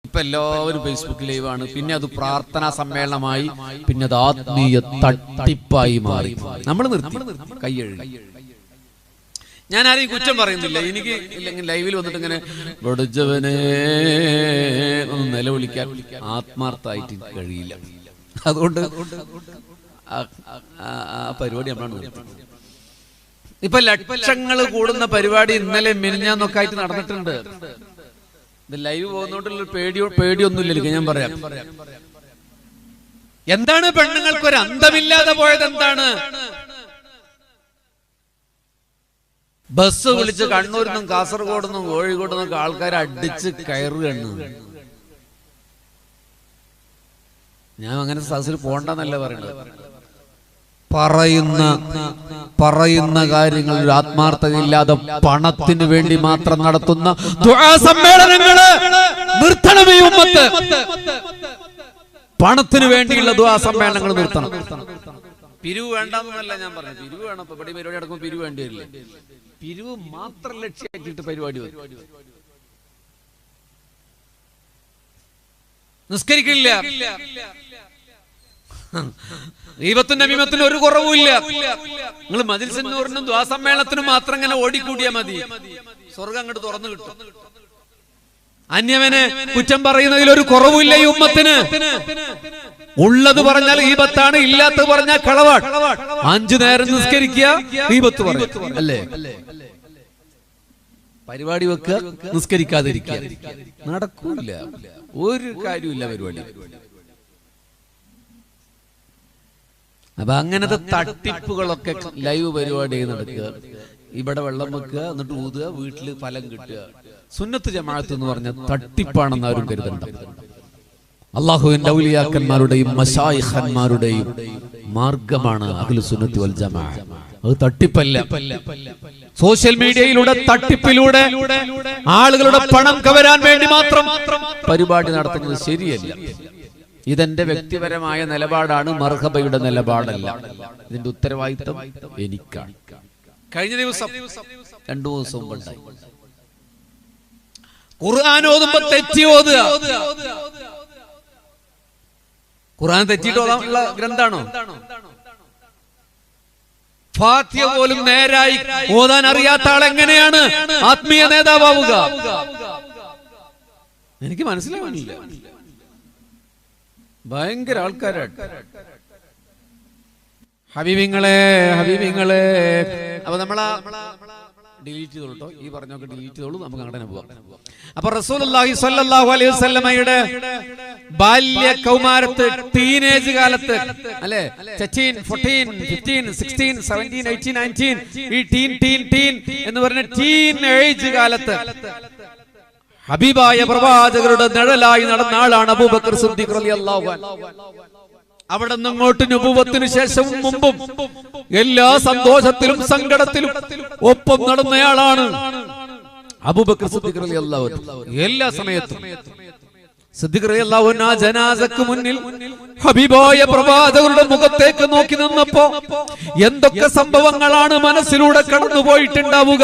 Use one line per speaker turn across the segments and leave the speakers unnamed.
ഇപ്പൊ എല്ലാവരും ഫേസ്ബുക്ക് ലൈവാണ്. പിന്നെ അത് പ്രാർത്ഥനാ സമ്മേളനമായി, പിന്നെ അത് ആത്മീയ തട്ടിപ്പായി മാറി. നമ്മൾ നിർത്തി കൈയ്യഴുകി. ഞാൻ ആരെയും കുറ്റം പറയുന്നില്ല. എനിക്ക് ഇല്ലെങ്കിൽ ലൈവിൽ വന്നിട്ട് ഇങ്ങനെ വെടിച്ചവനെ ഒന്ന് നിലവിളിക്കാൻ ആത്മാർത്ഥമായിട്ട് കഴിയില്ല. അതുകൊണ്ട് ആ പരിപാടി നമ്മളാണ് നിർത്തി. ഇപ്പൊ ലക്ഷങ്ങൾ കൂടുന്ന പരിപാടി ഇന്നലെ മിനിഞ്ഞാന്നൊക്കെ ആയിട്ട് നടന്നിട്ടുണ്ട്. ഇത് ലൈവ് പോകുന്നോണ്ടുള്ള പേടിയൊന്നുമില്ല. ഞാൻ പറയാം, എന്താണ് പെണ്ണുങ്ങൾക്ക് ഒരു അന്തമില്ലാതെ പോയത്? എന്താണ് ബസ് വിളിച്ച് കണ്ണൂരിൽ നിന്നും കാസർഗോഡ് നിന്നും കോഴിക്കോട് നിന്നൊക്കെ ആൾക്കാരെ അടിച്ച് കയറുകയാണ്. ഞാൻ അങ്ങനെ സദസ്സിൽ പോണ്ടെന്നല്ല പറയുന്നത്. പറയുന്ന കാര്യങ്ങളിൽ ആത്മാർത്ഥതയില്ലാതെ പണത്തിന് വേണ്ടി മാത്രം നടത്തുന്ന ദുആ സമ്മേളനങ്ങള് നിർത്തണമേ ഉമ്മത്ത്. പണത്തിന് വേണ്ടിയുള്ള ദുആ സമ്മേളനങ്ങൾ നിർത്തണം. പിരിവ് വേണ്ടെന്നല്ല ഞാൻ പറഞ്ഞു. പിരിവ് വേണം. ഇപ്പൊ ഇവിടെ പരിപാടി നടക്കുമ്പോൾ പിരിവ് വേണ്ടി വരില്ലേ? പിരിവ് മാത്രം ലക്ഷ്യമാക്കിയിട്ട് പരിപാടി വരും. നിസ്കരിക്കില്ല. ഗീബത്തും നമീമത്തിനും ഒരു കുറവുമില്ല. നിങ്ങൾ മജ്‌ലിസുൻ നൂറിനും ദുആ സമ്മേളനത്തിനും മാത്രം ഇങ്ങനെ ഓടിക്കൂടിയാ മതി. സ്വർഗം അങ്ങോട്ട് തുറന്നു കിട്ടും. അന്യവനെ കുറ്റം പറയുന്നതിൽ ഒരു കുറവില്ല ഈ ഉമ്മത്തിന്. ഉള്ളത് പറഞ്ഞാൽ ഗീബത്താണ്, ഇല്ലാത്തത് പറഞ്ഞാൽ കളവാണ്. 5 നേരം നിസ്കരിക്കുക, ഗീബത്ത് പറയും അല്ലേ? പരിപാടി വെക്കുക, നിസ്കരിക്കാതിരിക്കുക. നടക്കൂല, ഒരു കാര്യമില്ല പരിപാടി. അപ്പൊ അങ്ങനത്തെ തട്ടിപ്പുകളൊക്കെ ലൈവ് പരിപാടി നടക്കുക. ഇവിടെ വെള്ളം വെക്കുക, എന്നിട്ട് ഊതുക, വീട്ടില് ഫലം കിട്ടുക. സുന്നത്ത് ജമാഅത്ത് എന്ന് പറഞ്ഞ തട്ടിപ്പാണെന്ന് ആരും കരുതണ്ട. അല്ലാഹുവിന്റെ ഔലിയാക്കന്മാരുടെയും മശായിഖന്മാരുടെയും മാർഗമാണ് അഹ്ലു സുന്നത്തി വൽ ജമാഅ. അത് തട്ടിപ്പല്ല. സോഷ്യൽ മീഡിയയിലൂടെ തട്ടിപ്പിലൂടെ ആളുകളുടെ പണം കവരാൻ വേണ്ടി മാത്രം പരിപാടി നടത്തുന്നത് ശരിയല്ല. ഇതെന്റെ വ്യക്തിപരമായ നിലപാടാണ്, മർഹബയുടെ നിലപാടല്ല. ഇതിന്റെ ഉത്തരവാദിത്വം എനിക്കാണ്. കഴിഞ്ഞ ദിവസം 2 ദിവസം മുമ്പുണ്ടായി. ഖുർആൻ ഓതുമ്പോ തെറ്റി ഓതുക. ഖുർആൻ തെറ്റിയിട്ട് ഓതാനുള്ള ഗ്രന്ഥാണോ? ഫാത്തിഹ പോലും നേരായി ഓതാൻ അറിയാത്ത ആൾ എങ്ങനെയാണ് ആത്മീയ നേതാവുക? എനിക്ക് മനസ്സിലാവുന്നില്ല. ഭയങ്കര ആൾക്കാരാണ് ഹബീബിങ്ങളെ. അപ്പൊ നമ്മളാ ഡിലീറ്റ് ചെയ്തോളൂ കേട്ടോ. ഈ പറഞ്ഞൊക്കെ ഡിലീറ്റ് ചെയ്തോളൂ. നമുക്ക് അങ്ങനെ പോവാം. അപ്പൊ റസൂലുള്ളാഹി സ്വല്ലല്ലാഹു അലൈഹി വസല്ലമയുടെ ബാല്യ കൗമാരത്ത്, ടീനേജ് കാലത്ത് അല്ലെ, 13, 14, 15, 16, 17, 18, 19 ഈ ടീൻ എന്ന് പറഞ്ഞ ടീൻ ഏജ് കാലത്ത് ഹബീബായ പ്രവാചകരുടെ നിഴലായി നടന്ന ആളാണ് അബൂബക്കർ സിദ്ദീഖ് റളിയല്ലാഹു അൻഹു. അവിടെ നിന്നങ്ങോട്ട് നുബുവത്തിന് ശേഷവും മുമ്പും എല്ലാ സന്തോഷത്തിലും സങ്കടത്തിലും ഒപ്പം നടന്നയാളാണ് അബൂബക്കർ സിദ്ദീഖ് റളിയല്ലാഹു അൻഹു. എല്ലാ സമയത്തും സിദ്ദീഖ് റളിയല്ലാഹു അൻഹു ആ ജനാസക്ക് മുന്നിൽ ഹബീബായ പ്രവാചകരുടെ മുഖത്തേക്ക് നോക്കി നിന്നപ്പോ എന്തൊക്കെ സംഭവങ്ങളാണ് മനസ്സിലൂടെ കടന്നുപോയിട്ടുണ്ടാവുക.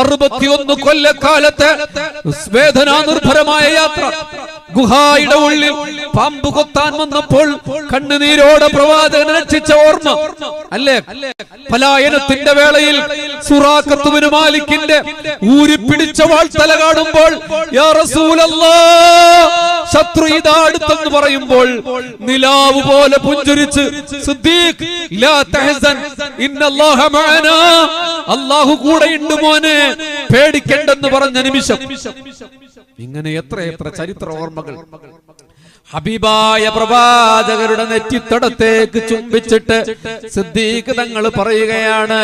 61 കൊല്ലക്കാലത്തെ വേദനാ നിർഭരമായ യാത്ര. ഗുഹായുടെ ഉള്ളിൽ പാമ്പ് കൊത്താൻ വന്നപ്പോൾ കണ്ണുനീരോടെ പ്രവാചകനെ രക്ഷിച്ച ഓർമ്മ അല്ലേ? പലായനത്തിന്റെ വേളയിൽ സുറാഖത്ത് ബിൻ മാലിക്കിന്റെ ഊരിപ്പിടിച്ച വാൾത്തല കാണുമ്പോൾ യാ റസൂലല്ലാഹ്, ശത്രു ഇതാ അടുത്തെന്ന് പറയുമ്പോൾ നിലാവ് പോലെ പുഞ്ചിരിച്ച് സിദ്ദീഖ് ലാ തഹ്സൻ ഇന്നല്ലാഹ മഅനാ, അല്ലാഹു കൂടെയുണ്ട് മോനെ, പേടിക്കണ്ടെന്ന് പറഞ്ഞ നിമിഷം. ഇങ്ങനെ എത്ര ചരിത്ര ഓർമ്മകൾ. ഹബീബായ പ്രവാചകരുടെ നെറ്റിത്തടത്തേക്ക് ചുംബിച്ചിട്ട് സിദ്ദീഖ് തങ്ങൾ പറയുകയാണ്,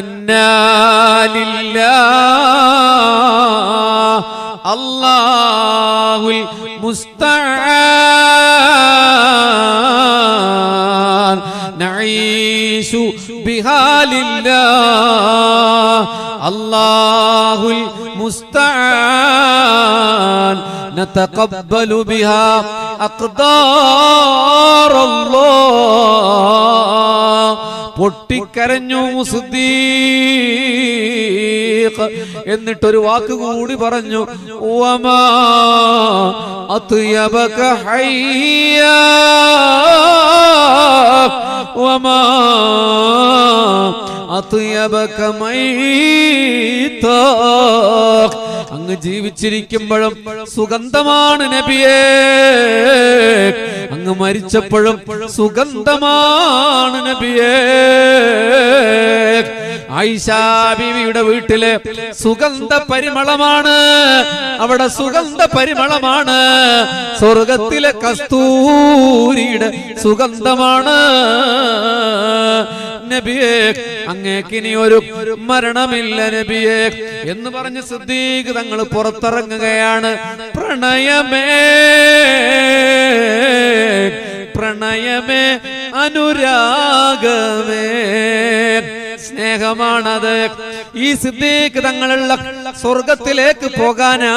ഇന്നാ ലില്ലാഹി അല്ലാഹുൽ മുസ്തആൻ നഈശു ബിഹാലില്ലാഹ് അല്ലാഹുൽ മുസ്തആൻ നതഖബ്ബലു ബിഹാ അഖ്ദാറല്ലാഹ്. പൊട്ടിക്കരഞ്ഞു സിദ്ദീഖ്. എന്നിട്ടൊരു വാക്ക് കൂടി പറഞ്ഞു, വമാ അത്യബക ഹയ്യാ വമാ അത്യബക മൈതാ. അങ്ങ് ജീവിച്ചിരിക്കുമ്പോഴും സുഗന്ധമാണ് നബിയേ, അങ്ങ് മരിച്ചപ്പോഴും സുഗന്ധമാണ് നബിയേ. ആയിഷാ ബീവിയുടെ വീട്ടിലെ സുഗന്ധ പരിമളമാണ്, അവിടെ സുഗന്ധ പരിമളമാണ്. സ്വർഗത്തിലെ കസ്തൂരിയുടെ സുഗന്ധമാണ്. നബിയേ, അങ്ങേക്കിനി ഒരു മരണമില്ല നബിയേ എന്ന് പറഞ്ഞ് സിദ്ദീഖ് തങ്ങൾ പുറത്തിറങ്ങുകയാണ്. പ്രണയമേ പ്രണയമേ അനുരാഗമേ, സ്നേഹമാണത്. ഈ സിദ്ദീഖ് തങ്ങളുള്ള സ്വർഗത്തിലേക്ക് പോകാനാ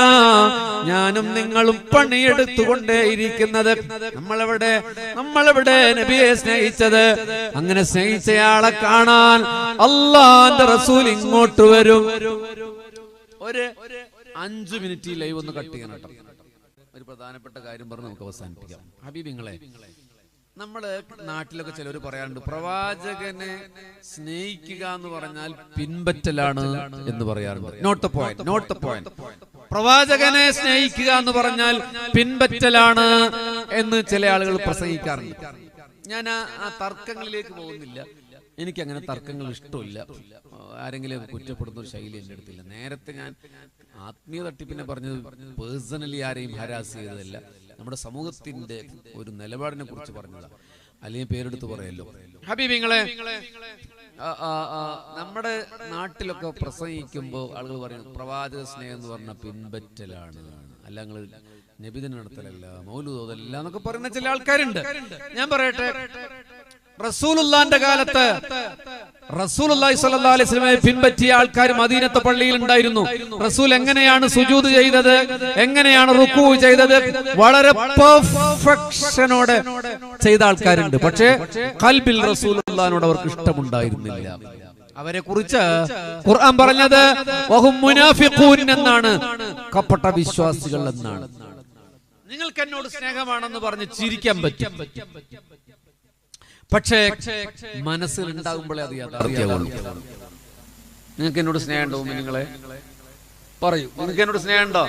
ഞാനും നിങ്ങളും പണിയെടുത്തുകൊണ്ടേയിരിക്കുന്നത്. നമ്മളെവിടെ നബിയെ സ്നേഹിച്ചത്? അങ്ങനെ സ്നേഹിച്ചയാളെ കാണാൻ അല്ലാഹുവിന്റെ റസൂൽ ഇങ്ങോട്ട് വരും. ഒരു 5 മിനിറ്റ് ലൈവ് ഒന്ന് കട്ട് ചെയ്യണം കേട്ടോ. ഒരു പ്രധാനപ്പെട്ട കാര്യം പറഞ്ഞ് നമുക്ക് അവസാനിപ്പിക്കാം. ഹബീബിങ്ങളെ, നമ്മള് നാട്ടിലൊക്കെ ചിലർ പറയാറുണ്ട്, പ്രവാചകനെ സ്നേഹിക്കുക എന്ന് പറഞ്ഞാൽ പിൻപറ്റലാണ് എന്ന് പറയാറുണ്ട്. Not the point. പ്രവാചകനെ സ്നേഹിക്കുക എന്ന് പറഞ്ഞാൽ പിൻപറ്റലാണ് എന്ന് ചില ആളുകൾ പ്രസംഗിക്കാറുണ്ട്. ഞാൻ ആ തർക്കങ്ങളിലേക്ക് പോകുന്നില്ല. എനിക്കങ്ങനെ തർക്കങ്ങൾ ഇഷ്ടമില്ല. ആരെങ്കിലും കുറ്റപ്പെടുന്ന ഒരു ശൈലി എൻ്റെ അടുത്തില്ല. നേരത്തെ ഞാൻ ആത്മീയ തട്ടിപ്പിനെ പറഞ്ഞത് പേഴ്സണലി ആരെയും ഹരാസ് ചെയ്തതല്ല, നമ്മുടെ സമൂഹത്തിന്റെ ഒരു നിലപാടിനെ കുറിച്ച് പറഞ്ഞതാണ്. അല്ലെങ്കിൽ പേരെടുത്ത് പറയല്ലോ. ഹബീബിങ്ങളെ, നമ്മുടെ നാട്ടിലൊക്കെ പ്രസംഗിക്കുമ്പോൾ ആളുകൾ പറയുന്നത് പ്രവാചക സ്നേഹം എന്ന് പറഞ്ഞ പിൻപറ്റലാണ്, അല്ല നിങ്ങൾ നബിദിനം നടത്തലല്ല, മൗലൂദ് ഓതല്ല എന്നൊക്കെ പറയുന്ന ചില ആൾക്കാരുണ്ട്. ഞാൻ പറയട്ടെ, റസൂലുള്ളാന്റെ കാലത്ത് റസൂലുള്ളാഹി സ്വല്ലല്ലാഹു അലൈഹി വസല്ലമയെ പിൻപറ്റിയ ആൾക്കാർ മദീനത്തെ പള്ളിയിൽ ഉണ്ടായിരുന്നു. റസൂൽ എങ്ങനെയാണ് സുജൂദ് ചെയ്തത്, എങ്ങനെയാണ് റുക്കൂ ചെയ്തത്, വളരെ പെർഫെക്ഷനോടെ ചെയ്ത ആൾക്കാരുണ്ട്. പക്ഷേ ഖൽബിൽ റസൂലുള്ളാഹിനോട് അവർക്ക് ഇഷ്ടമുണ്ടായിരുന്നില്ല. അവരെ കുറിച്ച് ഖുർആൻ പറഞ്ഞത് വഹും മുനാഫിഖൂൻ എന്നാണ്, കപട വിശ്വാസികൾ എന്നാണ്. നിങ്ങൾക്ക് എന്നോട് സ്നേഹമാണെന്ന് പറഞ്ഞ് ചിരിക്കാൻ പറ്റും, പക്ഷേ മനസ്സിൽ ഉണ്ടാകുമ്പോഴേ അത് യാഥാർത്ഥ്യമാകുള്ളൂ. നിങ്ങൾക്ക് എന്നോട് സ്നേഹം ഉണ്ടോ? നിങ്ങളെ പറയൂ, നിങ്ങൾക്ക് എന്നോട് സ്നേഹം ഉണ്ടോ?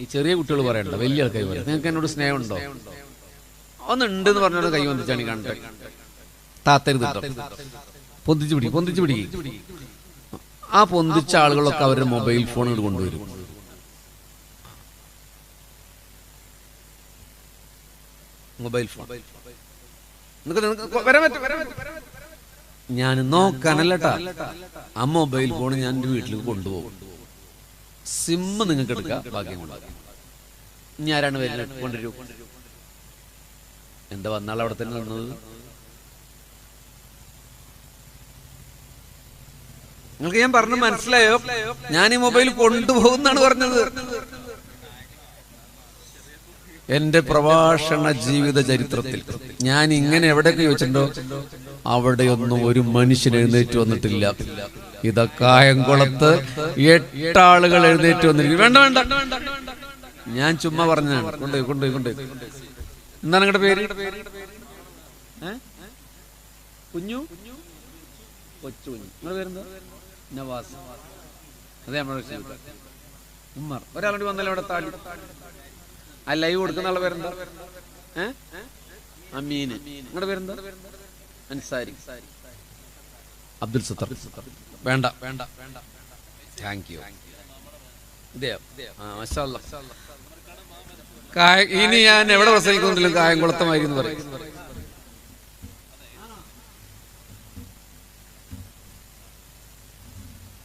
ഈ ചെറിയ കുട്ടികൾ പറയണ്ട, വലിയ ആൾക്കാർ പറയാം, നിങ്ങൾക്ക് എന്നോട് സ്നേഹം ഉണ്ടോ? ഒന്നുണ്ടെന്ന് പറഞ്ഞോട് കൈ വന്നിച്ചാണ് കാണട്ടെ. താത്തരുത് കേട്ടോ, പൊന്തിച്ചു പിടി. ആ പൊന്തിച്ച ആളുകളൊക്കെ അവരുടെ മൊബൈൽ ഫോണുകൾ കൊണ്ടുവരും. മൊബൈൽ ഫോൺ ഞാൻ നോക്കാനല്ലട്ടാ, ആ മൊബൈൽ ഫോൺ ഞാൻ എന്റെ വീട്ടിലേക്ക് കൊണ്ടുപോകും. സിമ്മ് നിങ്ങൾക്ക് എടുക്കാം, ഭാഗ്യം കൊണ്ടാക്കാം. ഇനി ആരാണ് വരുന്നത്? കൊണ്ടുവരൂ. എന്താ വന്നാൾ അവിടെ തന്നെ നിന്നത്? നിങ്ങൾക്ക് ഞാൻ പറഞ്ഞത് മനസ്സിലായോ? ഞാൻ ഈ മൊബൈൽ കൊണ്ടുപോകുന്നാണ് പറഞ്ഞത്. എന്റെ പ്രഭാഷണ ജീവിത ചരിത്രത്തിൽ ഞാൻ ഇങ്ങനെ എവിടെയൊക്കെ ചോദിച്ചിട്ടുണ്ടോ അവിടെയൊന്നും ഒരു മനുഷ്യൻ എഴുന്നേറ്റ് വന്നിട്ടില്ല. ഇതാ കായംകുളത്ത് 8 ആളുകൾ എഴുന്നേറ്റ് വന്നിരിക്കും. വേണ്ട, ഞാൻ ചുമ്മാ പറഞ്ഞാണ്. കൊണ്ടുപോയി. എന്താണ് നിങ്ങളുടെ പേര്? കുഞ്ഞു കൊച്ചു. നിങ്ങളുടെ പേരെന്താ? നവാസ്. അതെ, നമ്മുടെ ഉമ്മർ. ഒരാളോട് വന്നല്ലോ അവിടെ താഴെ. ആ ലൈവ് കൊടുക്കുന്ന ആളെ പേരെന്താ? അമീന്. നിങ്ങളുടെ പേരെന്താ? അൻസാരി. അബ്ദുൽ സത്തർ. വേണ്ട, താങ്ക് യു. ഇനി ഞാൻ എവിടെ പ്രസംഗിക്കുന്നില്ല, കായംകുളത്തമായി എന്ന് പറയും.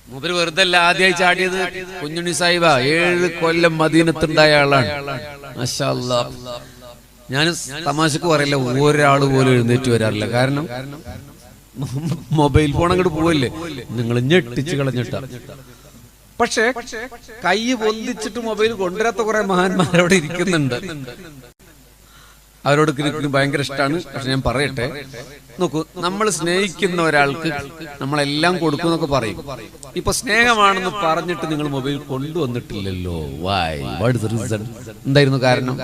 മൂപ്പര് വെറുതെ അല്ല ആദ്യമായി ചാടിയത്. കുഞ്ഞുണ്ണി സാഹിബ 7 കൊല്ലം മദീനത്തുണ്ടായ ആളാണ്. മാഷാ അല്ലാഹ്. ഞാൻ തമാശക്ക് പറയില്ല, ഒരാള് പോലും എഴുന്നേറ്റ് വരാറില്ല. കാരണം മൊബൈൽ ഫോൺ അങ്ങോട്ട് പോവല്ലേ, നിങ്ങൾ ഞെട്ടിച്ച് കളഞ്ഞിട്ട. പക്ഷെ കൈ പൊന്തിച്ചിട്ട് മൊബൈൽ കൊണ്ടുവരാത്ത കുറെ മഹാന്മാരവിടെ ഇരിക്കുന്നുണ്ട്. അവരോട് ഭയങ്കര ഇഷ്ടമാണ്. പക്ഷെ ഞാൻ പറയട്ടെ, നോക്കൂ, നമ്മൾ സ്നേഹിക്കുന്ന ഒരാൾക്ക് നമ്മളെല്ലാം കൊടുക്കും എന്നൊക്കെ പറയും. ഇപ്പൊ സ്നേഹമാണെന്ന് പറഞ്ഞിട്ട് നിങ്ങൾ മൊബൈൽ കൊണ്ടുവന്നിട്ടില്ലല്ലോ. Why? What is the reason? എന്തായിരുന്നു കാരണം?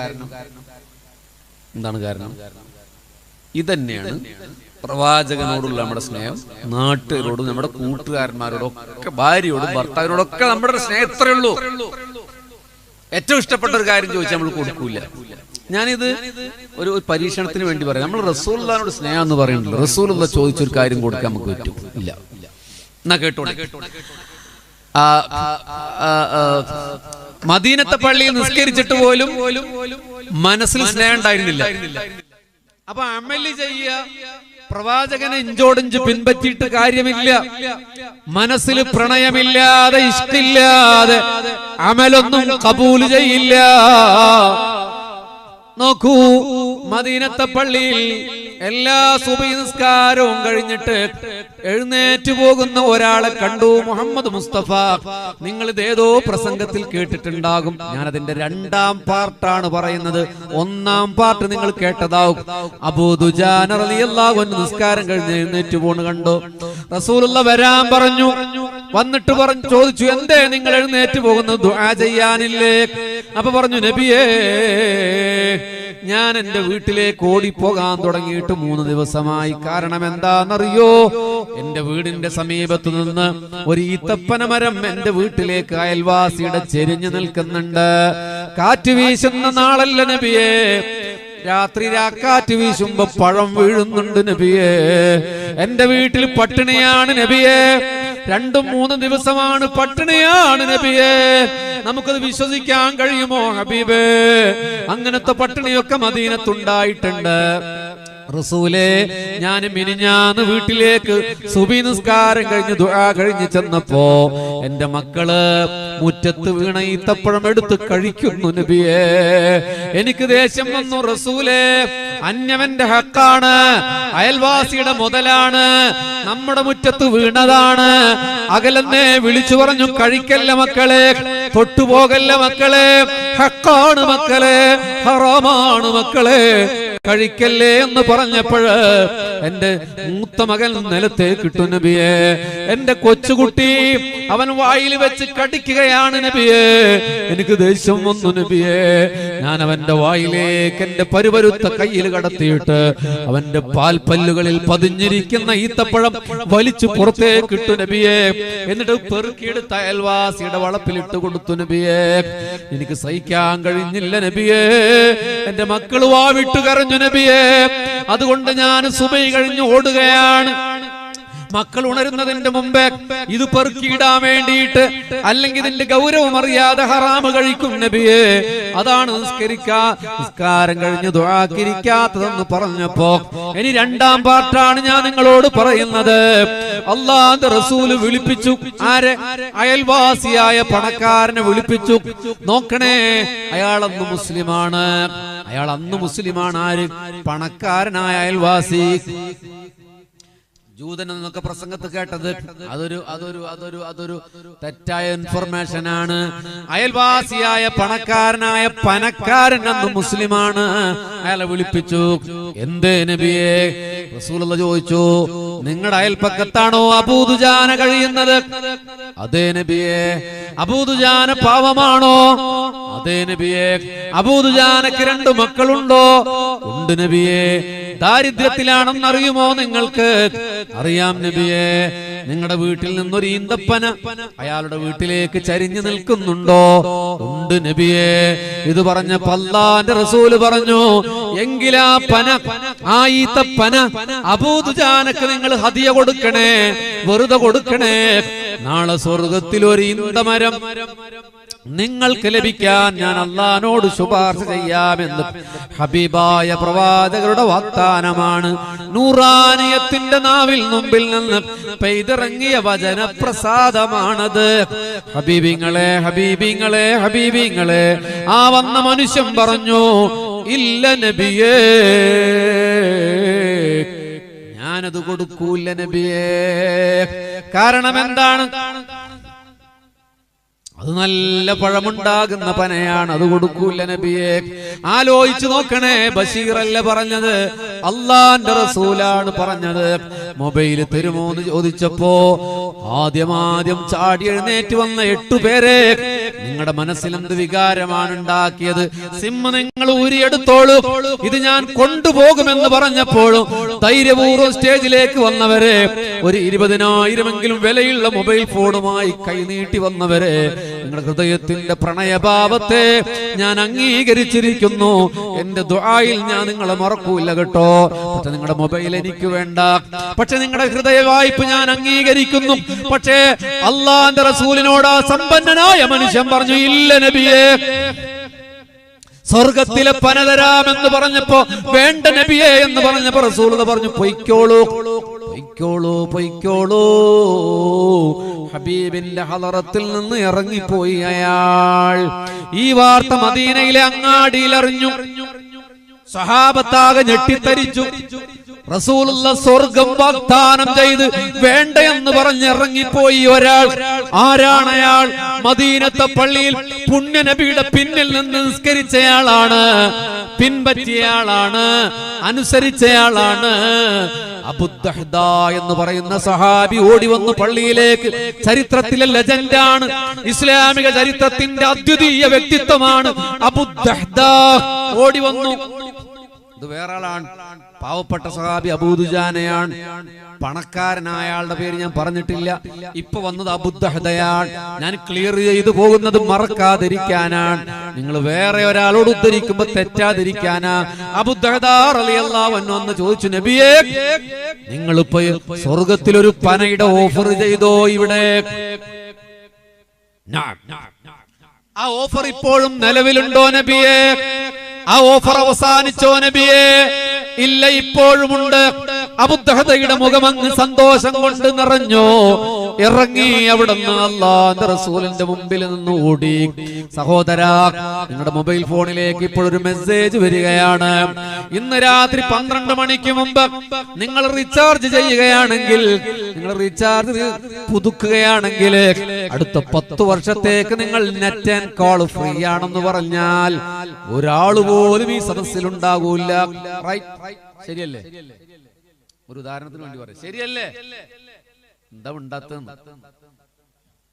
എന്താണ് കാരണം? ഇതന്നെയാണ് പ്രവാചകനോടുള്ള നമ്മുടെ സ്നേഹം. നാട്ടുകാരോടും നമ്മുടെ കൂട്ടുകാരന്മാരോടൊക്കെ, ഭാര്യയോടും ഭർത്താവിനോടൊക്കെ നമ്മുടെ സ്നേഹം എത്രയേ ഉള്ളൂ. ഏറ്റവും ഇഷ്ടപ്പെട്ട ഒരു കാര്യം ചോദിച്ചാൽ നമ്മൾ കൊടുക്കൂല. ഞാനിത് ഒരു പരീക്ഷണത്തിന് വേണ്ടി പറയാം. നമ്മൾ റസൂലുള്ളാഹിനോട് സ്നേഹം എന്ന് പറയുന്നുണ്ട്. റസൂലുള്ള ചോദിച്ചൊരു കാര്യം കൊടുക്കാൻ നമുക്ക് പറ്റും? ഇല്ല. എന്നാ കേട്ടോളെ. മദീനത്തെ പള്ളിയിൽ നിസ്കരിച്ചിട്ട് പോലും മനസ്സിൽ സ്നേഹം ഉണ്ടായിരുന്നില്ല. അപ്പൊ അമല് ചെയ്യുക, പ്രവാചകനെ ഇഞ്ചോടിഞ്ച് പിൻപറ്റിയിട്ട് കാര്യമില്ല. മനസ്സിൽ പ്രണയമില്ലാതെ, ഇഷ്ടില്ലാതെ അമലൊന്നും കബൂൽ ചെയ്യില്ല. നോക്കൂ, മദീനത്തെ പള്ളിയിൽ എല്ലാ സുബഹി നിസ്കാരവും കഴിഞ്ഞിട്ട് എഴുന്നേറ്റ് പോകുന്ന ഒരാളെ കണ്ടു. മുഹമ്മദ് മുസ്തഫ. നിങ്ങൾ ഇതേതോ പ്രസംഗത്തിൽ കേട്ടിട്ടുണ്ടാകും. ഞാനതിന്റെ 2ാം പാർട്ടാണ് പറയുന്നത്. 1ാം പാർട്ട് നിങ്ങൾ കേട്ടതാവും. അബൂ ദുജാന റളിയല്ലാഹു അൻഹു നിസ്കാരം കഴിഞ്ഞ് എഴുന്നേറ്റ് പോണ് കണ്ടു. റസൂലുള്ള വരാൻ പറഞ്ഞു. വന്നിട്ട് ചോദിച്ചു, എന്തേ നിങ്ങൾ എഴുന്നേറ്റ് പോകുന്നത്? ദുആ ചെയ്യാനില്ലേ? അപ്പൊ പറഞ്ഞു, നബിയേ, ഞാൻ എന്റെ വീട്ടിലേക്ക് ഓടിപ്പോകാൻ തുടങ്ങിയിട്ട് 3 ദിവസമായി. കാരണം എന്താണെന്നറിയോ? എന്റെ വീടിന്റെ സമീപത്തു നിന്ന് ഒരു ഈത്തപ്പന മരം എന്റെ വീട്ടിലേക്ക് അയൽവാസിയുടെ ചെരിഞ്ഞു നിൽക്കുന്നുണ്ട്. കാറ്റ് വീശുന്ന നാളല്ല നബിയേ, രാത്രി രാക്കാറ്റ് വീശുമ്പോ പഴം വീഴുന്നുണ്ട് നബിയേ. എന്റെ വീട്ടിൽ പട്ടിണിയാണ് നബിയേ. 2-3 ദിവസമാണ് പട്ടിണിയാണ് നബിയേ. നമുക്കത് വിശ്വസിക്കാൻ കഴിയുമോ ഹബീബേ? അങ്ങനത്തെ പട്ടിണിയൊക്കെ മദീനത്തുണ്ടായിട്ടുണ്ട്. റസൂലേ, ഞാൻ മിനിഞ്ഞാന്ന് വീട്ടിലേക്ക് സുബഹി നിസ്കാരം കഴിഞ്ഞ് ദുആ കഴിഞ്ഞ് ചെന്നപ്പോ എന്റെ മക്കള് മുറ്റത്ത് വീണ ഈത്തപ്പഴം എടുത്ത് കഴിക്കുന്നു നബിയേ. എനിക്ക് ദേഷ്യം വന്നു. റസൂലേ, അന്യവന്റെ ഹക്കാണ്, അയൽവാസിയുടെ മുതലാണ്, നമ്മുടെ മുറ്റത്ത് വീണതാണ്. അകലെന്നേ വിളിച്ചു പറഞ്ഞു, കഴിക്കല്ല മക്കളെ, തൊട്ടുപോകല്ല മക്കളെ, ഹക്കാണ് മക്കളെ, ഹറാമാണ് മക്കളെ, കഴിക്കല്ലേ എന്ന് പറഞ്ഞപ്പോഴ് എന്റെ മൂത്ത മകൻ നിലത്തേക്ക് ഇട്ടു നബിയേ. എന്റെ കൊച്ചുകുട്ടി അവൻ വായിൽ വെച്ച് കടിക്കുകയാണ് നബിയേ. എനിക്ക് ദേഷ്യം വന്നു നബിയേ. ഞാൻ അവന്റെ വായിലേക്ക് എന്റെ പരുപരുത്ത കയ്യിൽ കടത്തിയിട്ട് അവന്റെ പാൽപ്പല്ലുകളിൽ പതിഞ്ഞിരിക്കുന്ന ഈത്തപ്പഴം വലിച്ചു പുറത്തേക്ക് ഇട്ടു നബിയേ. എന്നിട്ട് പെറുക്കിയെടുത്ത അയൽവാസിയുടെ വളപ്പിലിട്ട് കൊടുത്തു നബിയേ. എനിക്ക് സഹിക്കാൻ കഴിഞ്ഞില്ല നബിയേ. എന്റെ മക്കൾ വാവിട്ട് കരഞ്ഞു നബിയേ. അതുകൊണ്ട് ഞാൻ സുബഹി കഴിഞ്ഞ് ഓടുകയാണ്. മക്കൾ ഉണരുന്നതിന്റെ മുമ്പേ ഇത് പെറുക്കിയിടാൻ വേണ്ടിയിട്ട്, അല്ലെങ്കിൽ ഇതിന്റെ ഗൗരവം അറിയാതെ ഹറാമ് കഴിക്കും നബിയേ. അതാണ് നിസ്കാരം കഴിഞ്ഞ് ദുആക്കിരിക്കാത്തതെന്ന് പറഞ്ഞപ്പോ ഇനി 2ാം പാർട്ടാണ് ഞാൻ നിങ്ങളോട് പറയുന്നത്. അല്ലാഹുവിന്റെ റസൂല് വിളിപ്പിച്ചു. ആരെ? അയൽവാസിയായ പണക്കാരനെ വിളിപ്പിച്ചു. നോക്കണേ, അയാൾ അന്ന് മുസ്ലിമാണ്. ആര്? പണക്കാരനായ അയൽവാസി. ജൂതൻ എന്നൊക്കെ പ്രസംഗത്ത് കേട്ടത് അതൊരു തെറ്റായ ഇൻഫർമേഷൻ ആണ്. അയൽവാസിയായ പണക്കാരനായ പനക്കാരൻ അന്ന് മുസ്ലിമാണ്. അയാളെ വിളിപ്പിച്ചു. എന്തേ നബിയേ? റസൂലുള്ള ചോദിച്ചു, നിങ്ങളുടെ അയൽപ്പക്കത്താണോ അബൂ ദുജാന കഴിയുന്നത്? അതേ നബിയേ. അബൂ ദുജാന പാവമാണോ? അതേ നബിയേ. അബൂ ദുജാനക്ക് 2 മക്കളുണ്ടോ? ഉണ്ട് നബിയേ. ദാരിദ്ര്യത്തിലാണെന്ന് അറിയുമോ നിങ്ങൾക്ക്? അറിയാം നബിയേ. നിങ്ങളുടെ വീട്ടിൽ നിന്നൊരു ഈന്തപ്പന അയാളുടെ വീട്ടിലേക്ക് ചരിഞ്ഞു നിൽക്കുന്നുണ്ടോ? ഉണ്ട് നബിയേ. ഇത് പറഞ്ഞപ്പോ അല്ലാഹുവിന്റെ റസൂല് പറഞ്ഞു, എങ്കിലാ പന, ആ ഈത്തപ്പന അബൂ ദുജാനക്ക് നിങ്ങൾ ഹദിയ കൊടുക്കണേ, വെറുതെ കൊടുക്കണേ. നാളെ സ്വർഗത്തിൽ ഒരു ഈന്തമരം നിങ്ങൾക്ക് ലഭിക്കാൻ ഞാൻ അല്ലാഹുവിനോട് ശുപാർശ ചെയ്യാമെന്ന് ഹബീബായ പ്രവാചകരുടെ വാഗ്ദാനമാണ്. നൂറാനിയത്തിന്റെ നാവിൽ മുമ്പിൽ നിന്ന് പെയ്തിറങ്ങിയ വചനപ്രസാദമാണത്. ഹബീബിങ്ങളെ, ഹബീബിങ്ങളെ, ഹബീബിങ്ങളെ. ആ വന്ന മനുഷ്യൻ പറഞ്ഞു, ഇല്ല നബിയേ, ഞാനത് കൊടുക്കൂല്ല നബിയേ. കാരണം എന്താണ്? അത് നല്ല പഴമുണ്ടാകുന്ന പനയാണ്, അത് കൊടുക്കൂല നബിയെ. ആലോചിച്ചു നോക്കണേ, ബഷീറല്ല പറഞ്ഞത്, അള്ളാന്റെ റസൂലാണ് പറഞ്ഞത്. മൊബൈൽ തരുമോ എന്ന് ചോദിച്ചപ്പോ ആദ്യം ചാടി എഴുന്നേറ്റ് വന്ന 8 പേരെ നിങ്ങളുടെ മനസ്സിൽ എന്ത് വികാരമാണ് ഉണ്ടാക്കിയത്? സിമ്മ നിങ്ങൾ ഊരിയെടുത്തോളൂ, ഇത് ഞാൻ കൊണ്ടുപോകുമെന്ന് പറഞ്ഞപ്പോഴും ധൈര്യപൂർവ്വം സ്റ്റേജിലേക്ക് വന്നവരെ, ഒരു 20,000 വിലയുള്ള മൊബൈൽ ഫോണുമായി കൈനീട്ടി വന്നവരെ, നിങ്ങളുടെ ഹൃദയത്തിന്റെ പ്രണയഭാവത്തെ ഞാൻ അംഗീകരിച്ചിരിക്കുന്നു. എന്റെ ദുആയിൽ ഞാൻ നിങ്ങളെ മറക്കൂല കേട്ടോ. പക്ഷെ നിങ്ങളുടെ മൊബൈൽ എനിക്ക് വേണ്ട, പക്ഷെ നിങ്ങളുടെ ഹൃദയ വായ്പ ഞാൻ അംഗീകരിക്കുന്നു. പക്ഷേ അള്ളാന്റെ റസൂലിനോട് ആ സമ്പന്നനായ മനുഷ്യൻ പറഞ്ഞു, ഇല്ല നബിയേ, സ്വർഗത്തിലെ പന തരാമെന്ന് പറഞ്ഞപ്പോ വേണ്ട നബിയേ എന്ന് പറഞ്ഞപ്പോ റസൂൽ പറഞ്ഞു, പൊയ്ക്കോളൂ പൊയ്ക്കോളൂ പൊയ്ക്കോളൂ. ഹബീബിന്റെ ഹളറത്തിൽ നിന്ന് ഇറങ്ങിപ്പോയി അയാൾ. ഈ വാർത്ത മദീനയിലെ അങ്ങാടിയിൽ അറിഞ്ഞു. സഹാബത്താകെ ഞെട്ടിത്തരിച്ചു. റസൂലുള്ള സ്വർഗം വാഗ്ദാനം ചെയ്ത് വേണ്ട എന്ന് പറഞ്ഞിറങ്ങിപ്പോയി ഒരാൾ. ആരാണ് അയാൾ? മദീനത്തെ പള്ളിയിൽ പുണ്യനബിയുടെ പിന്നിൽ നിന്ന് നിസ്കരിച്ചയാളാണ്, പിൻപറ്റിയയാളാണ്, അനുസരിച്ചയാളാണ്. അബൂദഹ്ദ എന്ന് പറയുന്ന സഹാബി ഓടി വന്നു പള്ളിയിലേക്ക്. ചരിത്രത്തിലെ ലെജൻഡാണ്, ഇസ്ലാമിക ചരിത്രത്തിന്റെ അദ്വിതീയ വ്യക്തിത്വമാണ് അബൂദഹ്ദ. ഓടി വന്നു. ഇത് വേറെ ആളാണ്, പാവപ്പെട്ട സഹാബി അബൂദുജാനയാണ്. പണക്കാരനായ ആളുടെ പേര് ഞാൻ പറഞ്ഞിട്ടില്ല. ഇപ്പൊ വന്നത് അബൂദഹ്ദയാണ്. ഞാൻ ക്ലിയർ ചെയ്തു പോകുന്നത് മറക്കാതിരിക്കാനാണ്, നിങ്ങൾ വേറെ ഒരാളോട് ഉദ്ധരിക്കുമ്പോ തെറ്റാതിരിക്കാനാ. അബൂദഹ്ദ റളിയല്ലാഹു അൻഹു വന്ന് ചോദിച്ചു, നബിയേ, നിങ്ങളിപ്പോ സ്വർഗത്തിലൊരു പനയുടെ ഓഫർ ചെയ്തോ ഇവിടെ? ആ ഓഫർ ഇപ്പോഴും നിലവിലുണ്ടോ നബിയേ? ആ ഓഫർ അവസാനിച്ചോ നബിയേ? ഇല്ല, ഇപ്പോഴുമുണ്ട്. അബൂദഹ്ദയുടെ മുഖം അങ്ങ് സന്തോഷം കൊണ്ട് നിറഞ്ഞു. ഇറങ്ങി അവിടുന്ന് അല്ലാഹുവിന്റെ റസൂലിന്റെ മുമ്പിൽ നിന്ന് ഓടി. സഹോദരാ, നിങ്ങളുടെ മൊബൈൽ ഫോണിലേക്ക് ഇപ്പോഴൊരു മെസ്സേജ് വരികയാണ്. ഇന്ന് രാത്രി 12 മണിക്ക് മുമ്പ് നിങ്ങൾ റീചാർജ് ചെയ്യുകയാണെങ്കിൽ, നിങ്ങൾ റീചാർജ് പുതുക്കുകയാണെങ്കിൽ അടുത്ത 10 വർഷത്തേക്ക് നിങ്ങൾ നെറ്റ് ആൻഡ് കോൾ ഫ്രീ ആണെന്ന് പറഞ്ഞാൽ ഒരാൾ പോലും ഈ സദസ്സിലുണ്ടാകൂല. ശരിയല്ലേ? ഒരു ഉദാഹരണത്തിന് വേണ്ടി പറയാം, ശരിയല്ലേ? എന്താ ഉണ്ടാത്ത?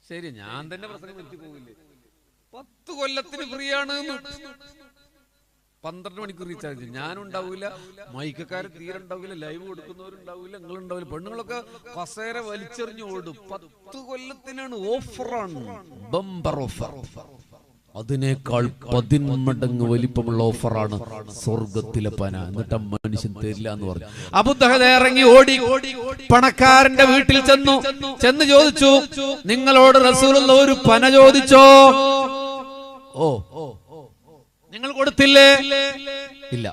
ശരി, ഞാൻ തന്നെ പ്രസംഗം നിർത്തി പോകില്ലേ? 10 കൊല്ലത്തിന് ഫ്രീ ആണ്. 12 മണിക്കൂർ റീചാർജ്. ഞാനുണ്ടാവില്ല, മൈക്കക്കാർ തീരെ ഉണ്ടാവില്ല, ലൈവ് കൊടുക്കുന്നവരുണ്ടാവില്ല, നിങ്ങളുണ്ടാവില്ല. പെണ്ണുങ്ങളൊക്കെ കസേര വലിച്ചെറിഞ്ഞു ഓടും. 10 കൊല്ലത്തിനാണ് ഓഫറാണ്, ബമ്പർ ഓഫർ. അതിനേക്കാൾ 10 മടങ്ങ് വലിപ്പമുള്ള ഓഫറാണ് സ്വർഗത്തിലെ പന. എന്നിട്ട് മനുഷ്യൻ തരില്ല എന്ന് പറഞ്ഞു. അബൂദഹ്ദ ഇറങ്ങി ഓടി പണക്കാരന്റെ വീട്ടിൽ ചെന്ന് ചോദിച്ചു, നിങ്ങളോട് റസൂലുള്ള ഒരു പന ചോദിച്ചോ? ഓ, നിങ്ങൾ കൊടുത്തില്ലേ? ഇല്ല.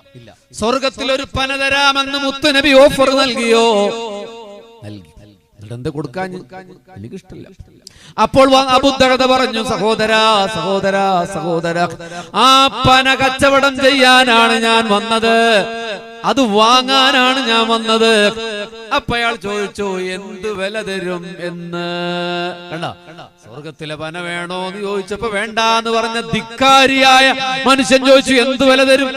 സ്വർഗത്തിലൊരു പന തരാമെന്ന് മുത്തുനബി ഓഫർ നൽകിയോ? നൽകി. എന്താ കൊടുക്കാൻ? എനിക്കിഷ്ടമില്ല. അപ്പോൾ അബൂദഹ്ദ പറഞ്ഞു, സഹോദരാ സഹോദരാ സഹോദരാ, ആ പന കച്ചവടം ചെയ്യാനാണ് ഞാൻ വന്നത്, അത് വാങ്ങാനാണ് ഞാൻ വന്നത്. അപ്പൊ അയാൾ ചോദിച്ചു, എന്ത് വില തരും എന്ന്. കണ്ട, സ്വർഗത്തിലെ പന വേണോ എന്ന് ചോദിച്ചപ്പോ വേണ്ടാന്ന് പറഞ്ഞ ധിക്കാരിയായ മനുഷ്യൻ ചോദിച്ചു, എന്ത് വില തരും?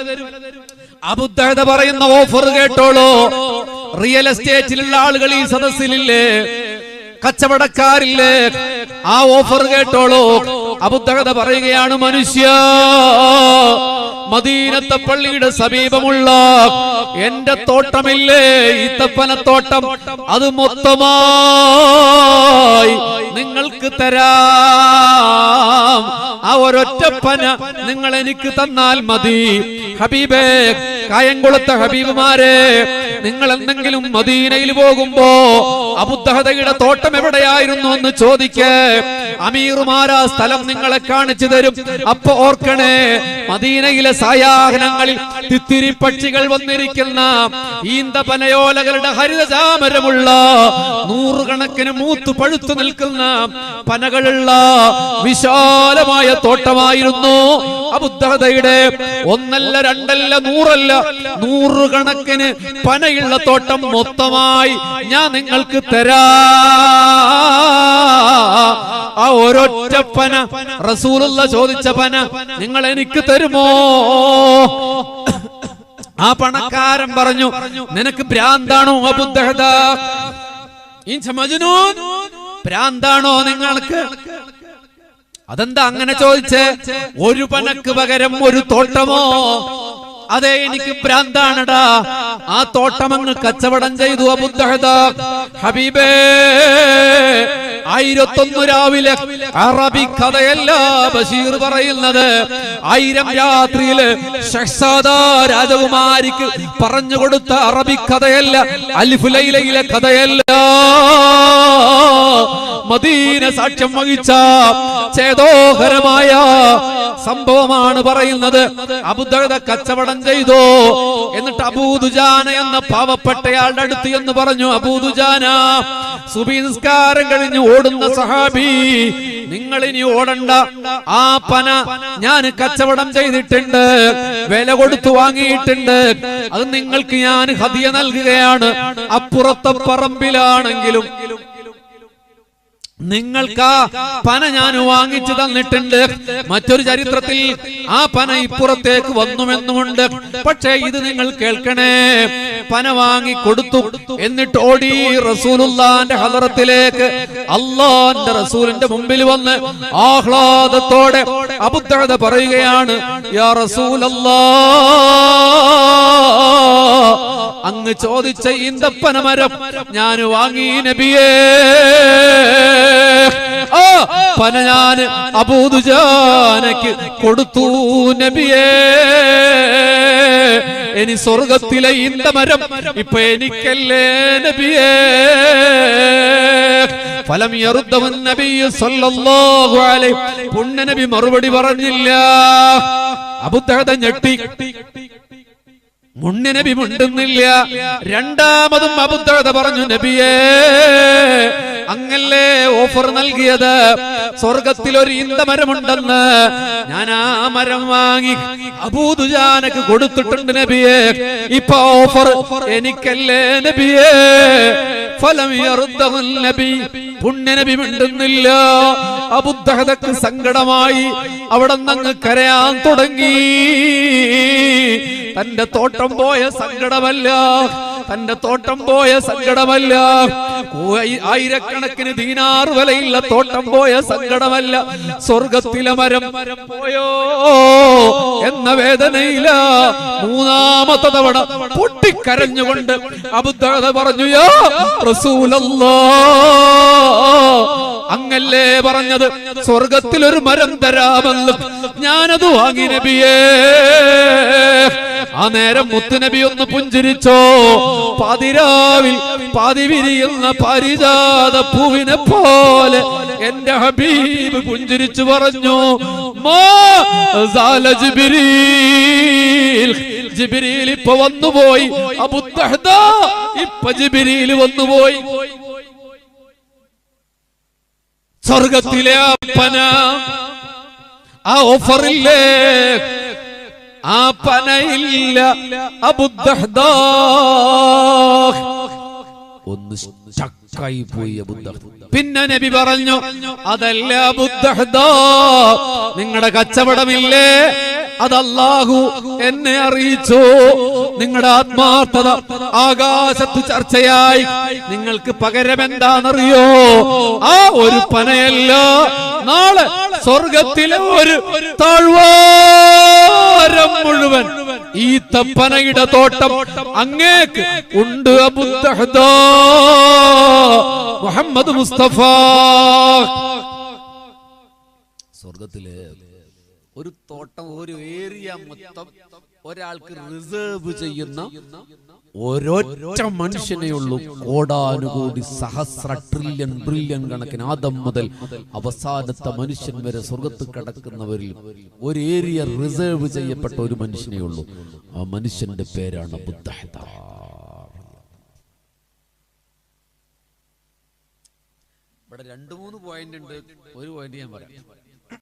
അബൂദഹ്ദ പറയുന്ന ഓഫർ കേട്ടോളൂ. റിയൽ എസ്റ്റേറ്റിലുള്ള ആളുകൾ ഈ സദസ്സിലില്ലേ, കച്ചവടക്കാരില്ലേ? ആ ഓഫർ കേട്ടോളൂ. അബൂദഹ്ദ പറയുകയാണ്, മനുഷ്യ, മദീനത്തെ പള്ളിയുടെ സമീപമുള്ള എന്റെ തോട്ടമില്ലേ, ഈത്തപ്പനത്തോട്ടം, അത് മൊത്തമായി നിങ്ങൾക്ക് തരാം. ആ ഒരൊറ്റ പന നിങ്ങൾ എനിക്ക് തന്നാൽ മതി. ഹബീബേ, കായംകുളത്തെ ഹബീബുമാരെ, നിങ്ങൾ എന്തെങ്കിലും മദീനയിൽ പോകുമ്പോ അബൂദഹ്ദയുടെ തോട്ടം എവിടെയായിരുന്നു എന്ന് ചോദിക്കേ. അമീറുമാരാ സ്ഥലം നിങ്ങളെ കാണിച്ചു തരും. അപ്പൊ ഓർക്കണേ, മദീനയിലെ സായാഹ്നങ്ങളിൽ തിത്തിരി പക്ഷികൾ വന്നിരിക്കുന്ന ഈന്തപനയോലകളുടെ ഹരിതചാമരമുള്ള 100 കണക്കിന് മൂത്തു പഴുത്തു നിൽക്കുന്ന പനകളുള്ള വിശാലമായ തോട്ടമായിരുന്നു അബൂദഹ്ദയുടെ. 1 അല്ല 2 അല്ല 100 അല്ല, 100 കണക്കിന് പനയുള്ള തോട്ടം മൊത്തമായി ഞാൻ നിങ്ങൾക്ക് തരാം. ആ ഒരൊറ്റ പന റസൂലുള്ള ചോദിച്ച പന നിങ്ങൾ എനിക്ക് തരുമോ? ആ പണക്കാരൻ പറഞ്ഞു, നിനക്ക് ഭ്രാന്താണോ അബൂദഹദ? ഭ്രാന്താണോ നിങ്ങൾക്ക്? അതെന്താ അങ്ങനെ ചോദിച്ചേ? ഒരു പനക്ക് പകരം ഒരു തോട്ടമോ? അതെ, എനിക്ക് ഭ്രാന്താണടാ. ആ തോട്ടം അങ്ങ് കച്ചവടം ചെയ്തു അബൂദഹദ. ഹബീബേ, 1001 രാവിലെ അറബി കഥയല്ല ബഷീർ പറയുന്നത്. 1000 രാത്രിയില് ഷഹ്സാദ രാജകുമാരിക്ക് പറഞ്ഞു കൊടുത്ത അറബി കഥയല്ല, അൽഫ് ലൈലയിലെ കഥയല്ല. മദീന സാക്ഷ്യം വഹിച്ച ചേതോഹരമായ സംഭവമാണ് പറയുന്നത്. അബൂദഹദ കച്ചവടം ചെയ്തു. എന്നിട്ട് അബൂദുജാന എന്ന പാവപ്പെട്ടയാളുടെ അടുത്ത് എന്ന് പറഞ്ഞു, അബൂദുജാന, സുബഹി നിസ്കാരം കഴിഞ്ഞ് ഓടുന്ന സഹാബി, നിങ്ങൾ ഇനി ഓടണ്ട. ആ പന ഞാൻ കച്ചവടം ചെയ്തിട്ടുണ്ട്, വില കൊടുത്തു വാങ്ങിയിട്ടുണ്ട്. അത് നിങ്ങൾക്ക് ഞാൻ ഹദിയ നൽകുകയാണ്. അപ്പുറത്തെ പറമ്പിലാണെങ്കിലും നിങ്ങൾക്ക് ആ പന ഞാൻ വാങ്ങിച്ചു തന്നിട്ടുണ്ട്. മറ്റൊരു ചരിത്രത്തിൽ ആ പന ഇപ്പുറത്തേക്ക് വന്നുമെന്നുമുണ്ട്. പക്ഷേ ഇത് നിങ്ങൾ കേൾക്കണേ. പന വാങ്ങി കൊടുത്തു. എന്നിട്ട് ഓടി റസൂലുള്ളാന്റെ ഹദറത്തിലേക്ക്, അല്ലാഹുവിന്റെ റസൂലിന്റെ മുമ്പിൽ വന്ന് ആഹ്ലാദത്തോടെ അബൂദഹദ പറയുകയാണ്, യാ റസൂലല്ലാഹ്, അങ്ങ് ചോദിച്ച ഈന്തപ്പന മരം ഞാൻ വാങ്ങി നബിയേ. പന ഞാൻ അബൂദുജാനക്ക് കൊടുത്തു നബിയേ. ഇനി സ്വർഗത്തിലെ ഈന്തമരം ഇപ്പൊ എനിക്കല്ലേ നബിയേ. ഫലം യറുദ്ദഹു നബി സല്ലല്ലാഹു അലൈഹി, പുണ്യ നബി മറുപടി പറഞ്ഞില്ല. അബൂദഹദ ഞെട്ടി. മുന്നനബി മിണ്ടുന്നില്ല. രണ്ടാമതും അബൂദഹദ പറഞ്ഞു, നബിയേ, അങ്ങല്ലേ ഓഫർ നൽകിയത്, സ്വർഗത്തിൽ ഒരു ഈന്തമരമുണ്ടെന്ന്. ഞാൻ ആ മരം വാങ്ങി അബൂദുജാനക്ക് കൊടുത്തിട്ടുണ്ട് നബിയേ. ഇപ്പൊ ഓഫർ എനിക്കല്ലേ നബിയേ. ഫലം യറുദ്ദഹു നബി, പുണ്യനബി മിണ്ടുന്നില്ല. അബൂദഹദക്ക് സങ്കടമായി. അവിടെ നിന്ന് കരയാൻ തുടങ്ങി. തന്റെ തോട്ടം പോയ സങ്കടമല്ല, തന്റെ തോട്ടം പോയ സങ്കടമല്ല, ആയിരക്കണക്കിന് ദീനാർ വിലയുള്ള തോട്ടം പോയ സങ്കടമല്ല, സ്വർഗത്തിലെ മരം പോയോ എന്ന വേദനയില. മൂന്നാമത്തെ തവണ പൊട്ടിക്കരഞ്ഞുകൊണ്ട് അബൂദഹദ പറഞ്ഞു, യാ റസൂലല്ലാഹ്, അങ്ങല്ലേ പറഞ്ഞത് സ്വർഗത്തിൽ ഒരു മരം തരാമെന്ന്. ഞാനത് വാങ്ങി നബിയേ. ആ നേരം മുത്തുനബി ഒന്ന് പുഞ്ചിരിച്ചോ. പാതിരാവിൽ പാതി വിരിയുന്ന പാരിജാത പൂവിനെ പോലെ എന്റെ ഹബീബ് പുഞ്ചിരിച്ചു പറഞ്ഞു, മാ സാല ജിബ്രീൽ, ജിബ്രീൽ ഇപ്പൊ വന്നുപോയി. അബൂദഹദ, ഇപ്പൊ ജിബ്രീൽ വന്നുപോയി. സ്വർഗത്തിലെ പന, ആ ഓഫറില്ലേ, ആ പനയില്ല. അബൂദഹദ ഒന്ന് സ്റ്റക്കായി പോയി അബൂദഹദ. പിന്നെ നബി പറഞ്ഞു, അതല്ല അബൂദഹദ, നിങ്ങളുടെ കച്ചവടമില്ലേ, അത് അല്ലാഹു എന്നെ അറിയിച്ചു. നിങ്ങളുടെ ആത്മാർത്ഥത ആകാശത്ത് ചർച്ചയായി. നിങ്ങൾക്ക് പകരം എന്താണെന്നറിയോ? ആ ഒരു പനയല്ല, നാളെ സ്വർഗത്തിലെ ഒരു താഴ്വാരം മുഴുവൻ ഈ തപ്പനയുടെ തോട്ടം അങ്ങേക്ക് ഉണ്ട് അബൂദഹദ. മുഹമ്മദ് മുസ്തഫ. സ്വർഗത്തിലെ ഒരു തോട്ടം, ഒരു ഏരിയ മൊത്തം ഒരാൾക്ക് റിസർവ് ചെയ്യുന്ന ഒരൊറ്റ മനുഷ്യനേ ഉള്ളൂ. കോടാനുകോടി സഹസ്ര ട്രില്യൺ ട്രില്യൺ കണക്കിന് ആദം മുതൽ അവസാനത്തെ മനുഷ്യൻ വരെ സ്വർഗത്ത് കിടക്കുന്നവരിൽ ഒരു ഏരിയ റിസർവ് ചെയ്യപ്പെട്ട ഒരു മനുഷ്യനേ ഉള്ളൂ. ആ മനുഷ്യന്റെ പേരാണ് അബൂദഹദ. ഇവിടെ 2-3 പോയിന്റ് ഉണ്ട്. ഒരു പോയിന്റ് ഞാൻ പറയാം.